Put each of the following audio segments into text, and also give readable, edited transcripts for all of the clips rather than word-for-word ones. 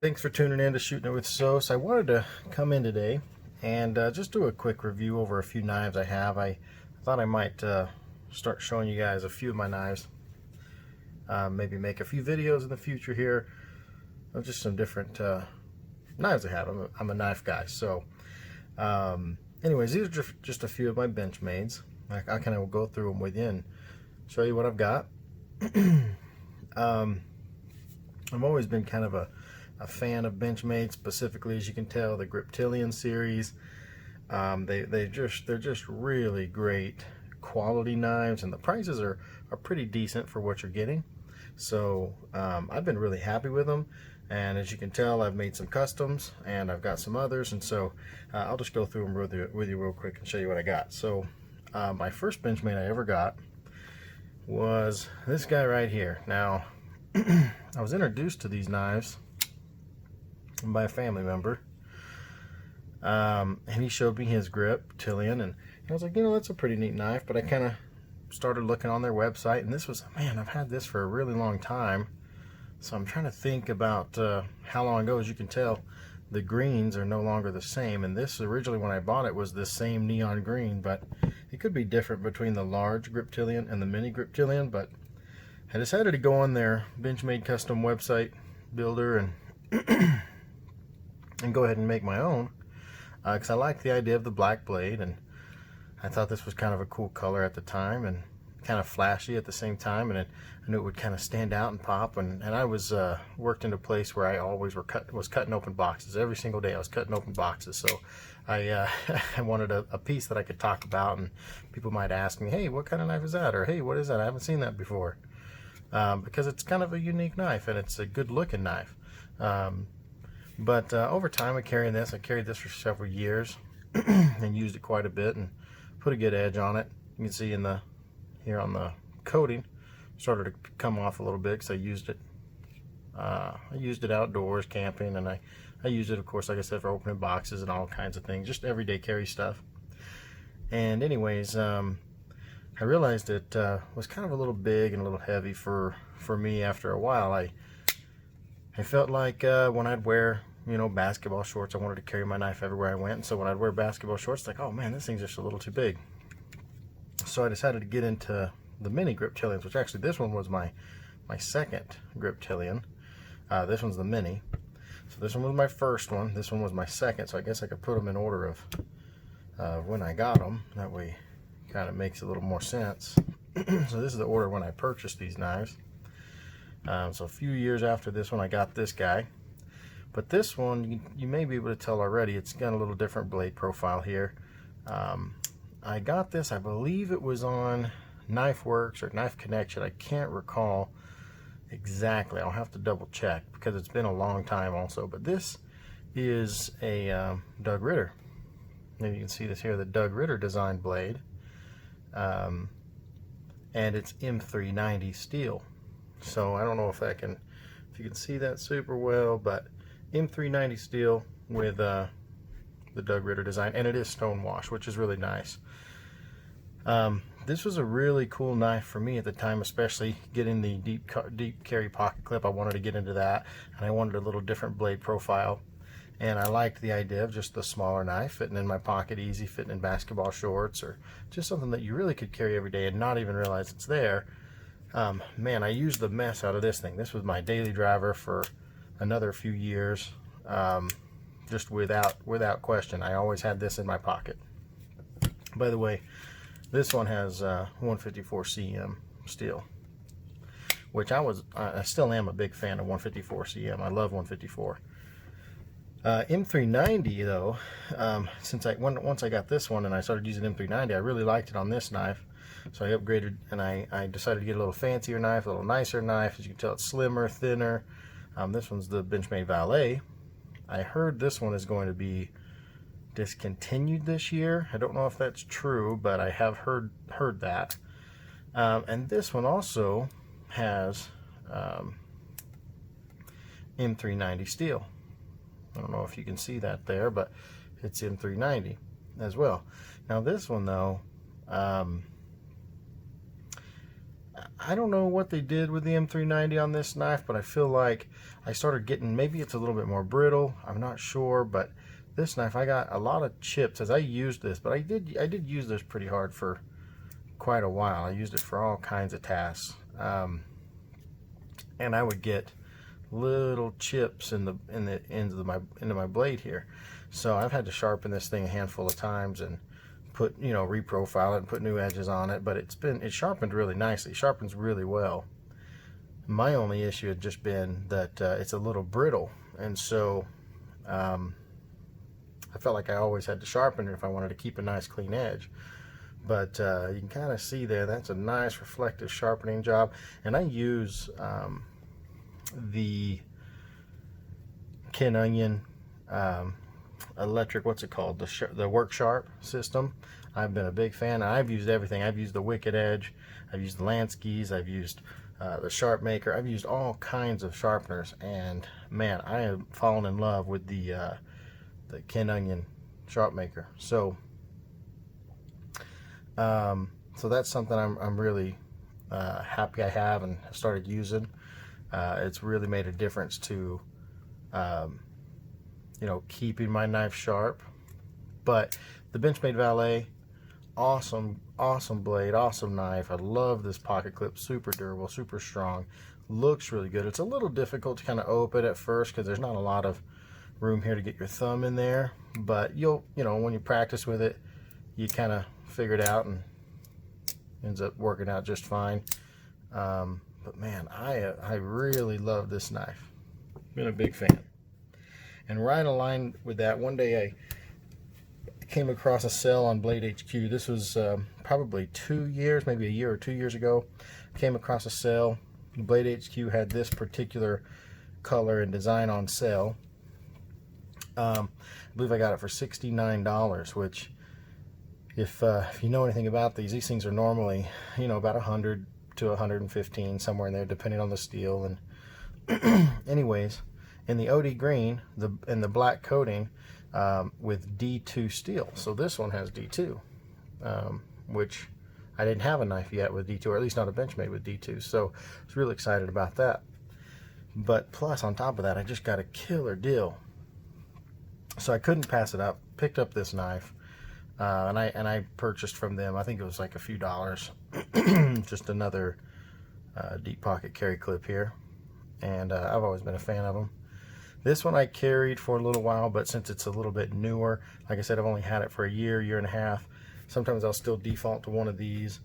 Thanks for tuning in to Shooting It with Sos. I wanted to come in today and just do a quick review over a few knives I have. I thought I might start showing you guys a few of my knives. Maybe make a few videos in the future here of just some different knives I have. I'm a knife guy. So anyways, these are just a few of my Benchmades. I kind of will go through them with you and show you what I've got. I've always been kind of a fan of Benchmade, specifically, as you can tell, the Griptillian series. They're just really great quality knives, and the prices are pretty decent for what you're getting. So I've been really happy with them, and as you can tell, I've made some customs and I've got some others, and so I'll just go through them with you real quick and show you what I got. So my first Benchmade I ever got was this guy right here. Now I was introduced to these knives by a family member, and he showed me his Griptillian, and I was like, you know, that's a pretty neat knife. But I kind of started looking on their website, and this was, man, I've had this for a really long time. So I'm trying to think about how long ago. As you can tell, the greens are no longer the same, and this originally, when I bought it, was the same neon green, but it could be different between the large Griptillian and the mini Griptillian. But I decided to go on their Benchmade custom website builder and go ahead and make my own, because I liked the idea of the black blade, and I thought this was kind of a cool color at the time and kind of flashy at the same time, and I knew it would kind of stand out and pop. And I was worked in a place where I always was cutting open boxes. Every single day I was cutting open boxes, so I I wanted a piece that I could talk about, and people might ask me, hey, what kind of knife is that? Or hey, what is that? I haven't seen that before, because it's kind of a unique knife and it's a good looking knife. But over time, I carried this for several years and used it quite a bit and put a good edge on it. You can see here on the coating, started to come off a little bit because I used it outdoors camping, and I used it, of course, like I said, for opening boxes and all kinds of things, just everyday carry stuff. And anyways, I realized it was kind of a little big and a little heavy for me. After a while, I felt like when I'd wear, you know, basketball shorts, I wanted to carry my knife everywhere I went. And so when I'd wear basketball shorts, like, oh man, this thing's just a little too big. So I decided to get into the mini Griptillians, which actually this one was my second Griptillian. This one's the mini. So this one was my first one. This one was my second. So I guess I could put them in order of when I got them. That way, kind of makes a little more sense. So this is the order when I purchased these knives. So a few years after this one, I got this guy. But this one, you may be able to tell already, it's got a little different blade profile here. I got this, I believe it was on Knife Works or Knife Connection. I can't recall exactly. I'll have to double check because it's been a long time also. But this is a Doug Ritter. And you can see this here, the Doug Ritter designed blade. And it's M390 steel. So I don't know if you can see that super well, but M390 steel with the Doug Ritter design, and it is stone wash, which is really nice. This was a really cool knife for me at the time, especially getting the deep carry pocket clip. I wanted to get into that, and I wanted a little different blade profile, and I liked the idea of just the smaller knife fitting in my pocket, easy, fitting in basketball shorts, or just something that you really could carry every day and not even realize it's there. Man, I used the mess out of this thing. This was my daily driver for another few years, just without question. I always had this in my pocket. By the way, this one has 154 cm steel, which I still am a big fan of 154 cm. I love 154. M390 though, once I got this one and I started using M390, I really liked it on this knife. So I upgraded, and I decided to get a little fancier knife, a little nicer knife. As you can tell, it's slimmer, thinner. This one's the Benchmade Valet. I heard this one is going to be discontinued this year. I don't know if that's true, but I have heard that. And this one also has M390 steel. I don't know if you can see that there, but it's M390 as well. Now this one though, I don't know what they did with the M390 on this knife, but I feel like I started getting, maybe it's a little bit more brittle, I'm not sure, but this knife, I got a lot of chips as I used this, but I did use this pretty hard for quite a while. I used it for all kinds of tasks, and I would get little chips in the ends of my blade here. So I've had to sharpen this thing a handful of times and put, you know, reprofile it and put new edges on it, but it sharpened really nicely. It sharpens really well. My only issue had just been that it's a little brittle, and so I felt like I always had to sharpen it if I wanted to keep a nice clean edge. But you can kind of see there, that's a nice reflective sharpening job. And I use the Griptillian electric, what's it called, the Work Sharp system. I've been a big fan. I've used everything. I've used the Wicked Edge, I've used the Lansky's, I've used the Sharp Maker. I've used all kinds of sharpeners, and man, I have fallen in love with the Griptillian Sharp Maker. So so that's something I'm really happy I have and have started using. It's really made a difference to you know, keeping my knife sharp. But the Benchmade Valet, awesome blade, awesome knife. I love this pocket clip, super durable, super strong, looks really good. It's a little difficult to kind of open at first because there's not a lot of room here to get your thumb in there, but you know, when you practice with it, you kind of figure it out and ends up working out just fine. But man, I really love this knife. Been a big fan. And right aligned with that, one day I came across a sale on Blade HQ. This was probably 2 years, maybe a year or 2 years ago. Came across a sale. Blade HQ had this particular color and design on sale. I believe I got it for $69, which if you know anything about these things are normally, you know, about 100 to 115, somewhere in there, depending on the steel. And anyways, in the OD green, in the black coating, with D2 steel. So this one has D2, which I didn't have a knife yet with D2, or at least not a Benchmade with D2. So I was really excited about that. But plus, on top of that, I just got a killer deal. So I couldn't pass it up. Picked up this knife, and I purchased from them. I think it was like a few dollars. Just another deep pocket carry clip here, and I've always been a fan of them. This one I carried for a little while, but since it's a little bit newer, like I said, I've only had it for a year and a half. Sometimes I'll still default to one of these.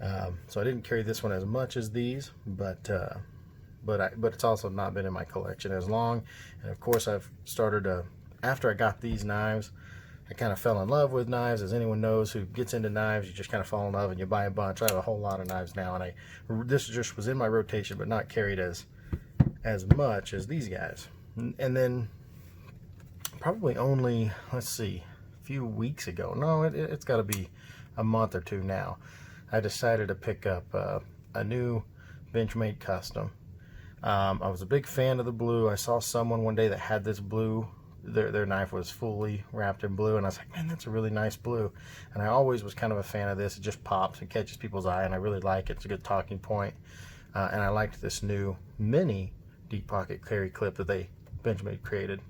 So I didn't carry this one as much as these, but it's also not been in my collection as long. And of course, I've started after I got these knives, I kind of fell in love with knives. As anyone knows who gets into knives, you just kind of fall in love and you buy a bunch. I have a whole lot of knives now, and this just was in my rotation, but not carried as much as these guys. And then probably only, let's see, a few weeks ago, no, it's got to be a month or two now, I decided to pick up a new Benchmade custom. I was a big fan of the blue. I saw someone one day that had this blue. Their knife was fully wrapped in blue, and I was like, man, that's a really nice blue. And I always was kind of a fan of this. It just pops and catches people's eye, and I really like it. It's a good talking point. And I liked this new mini deep pocket carry clip that Benchmade created.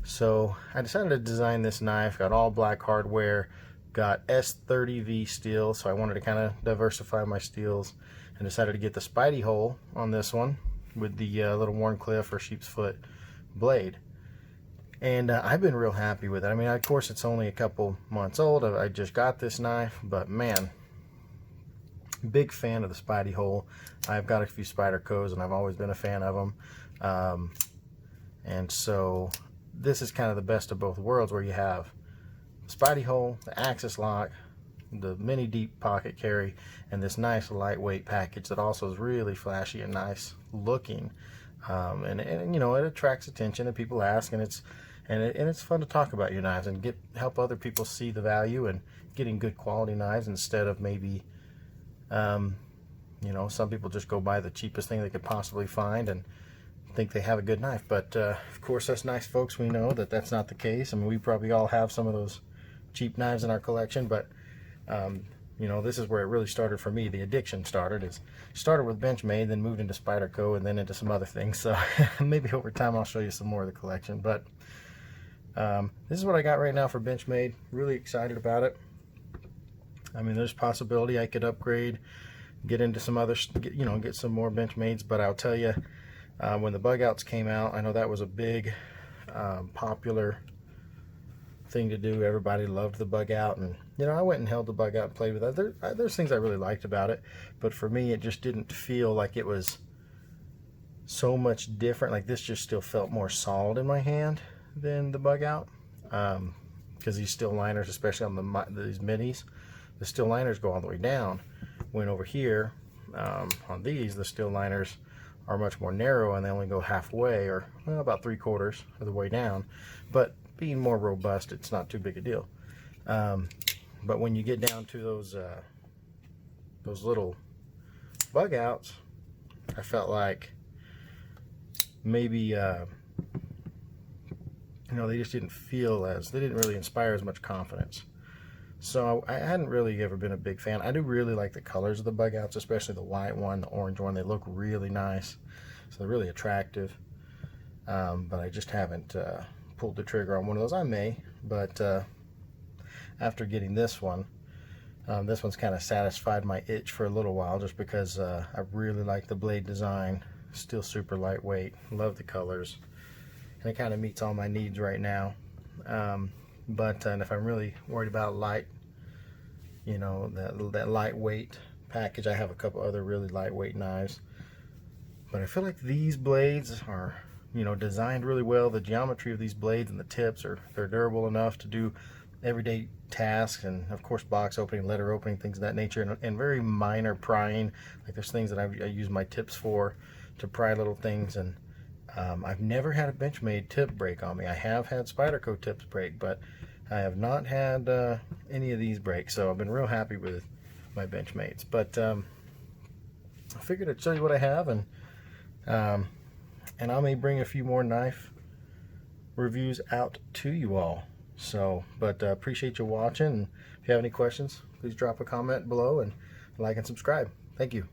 So I decided to design this knife. Got all black hardware, got S30V steel, so I wanted to kind of diversify my steels, and decided to get the Spidey hole on this one with the little Warncliffe or sheep's foot blade. And I've been real happy with it. I mean, of course, it's only a couple months old. I just got this knife, but man, big fan of the Spidey hole. I've got a few Spyder and I've always been a fan of them. And so this is kind of the best of both worlds, where you have the Spidey hole, the axis lock, the mini deep pocket carry, and this nice lightweight package that also is really flashy and nice looking. And you know, it attracts attention and people ask, and it's fun to talk about your knives and help other people see the value in getting good quality knives, instead of maybe you know, some people just go buy the cheapest thing they could possibly find and think they have a good knife. But of course, us nice folks, we know that that's not the case. I mean, we probably all have some of those cheap knives in our collection, but you know, this is where it really started for me. The addiction started with Benchmade, then moved into Spyder, and then into some other things. So maybe over time I'll show you some more of the collection. But this is what I got right now for Benchmade. Really excited about it. I mean, there's possibility I could upgrade, get into some other, get some more Benchmades. But I'll tell you, when the bug outs came out, I know that was a big, popular thing to do. Everybody loved the bug out, and you know, I went and held the bug out and played with that. There's things I really liked about it, but for me, it just didn't feel like it was so much different. Like this just still felt more solid in my hand than the bug out, because these steel liners, especially on these minis, the steel liners go all the way down. When over here, on these, the steel liners are much more narrow, and they only go halfway, or well, about 3/4 of the way down. But being more robust, it's not too big a deal. But when you get down to those little bug outs, I felt like maybe you know, they just didn't feel they didn't really inspire as much confidence. So I hadn't really ever been a big fan. I do really like the colors of the bug outs, especially the white one, the orange one. They look really nice, so they're really attractive. But I just haven't pulled the trigger on one of those. I may, but after getting this one's kind of satisfied my itch for a little while, just because I really like the blade design. Still super lightweight, love the colors, and it kind of meets all my needs right now. But if I'm really worried about light, you know, that lightweight package, I have a couple other really lightweight knives. But I feel like these blades are, you know, designed really well. The geometry of these blades and the tips they're durable enough to do everyday tasks, and of course box opening, letter opening, things of that nature, and very minor prying. Like there's things that I use my tips for, to pry little things. And I've never had a Benchmade tip break on me. I have had Spyderco tips break, but I have not had any of these break. So I've been real happy with my Benchmades. But I figured I'd show you what I have, and I may bring a few more knife reviews out to you all. So, but appreciate you watching. And if you have any questions, please drop a comment below, and like and subscribe. Thank you.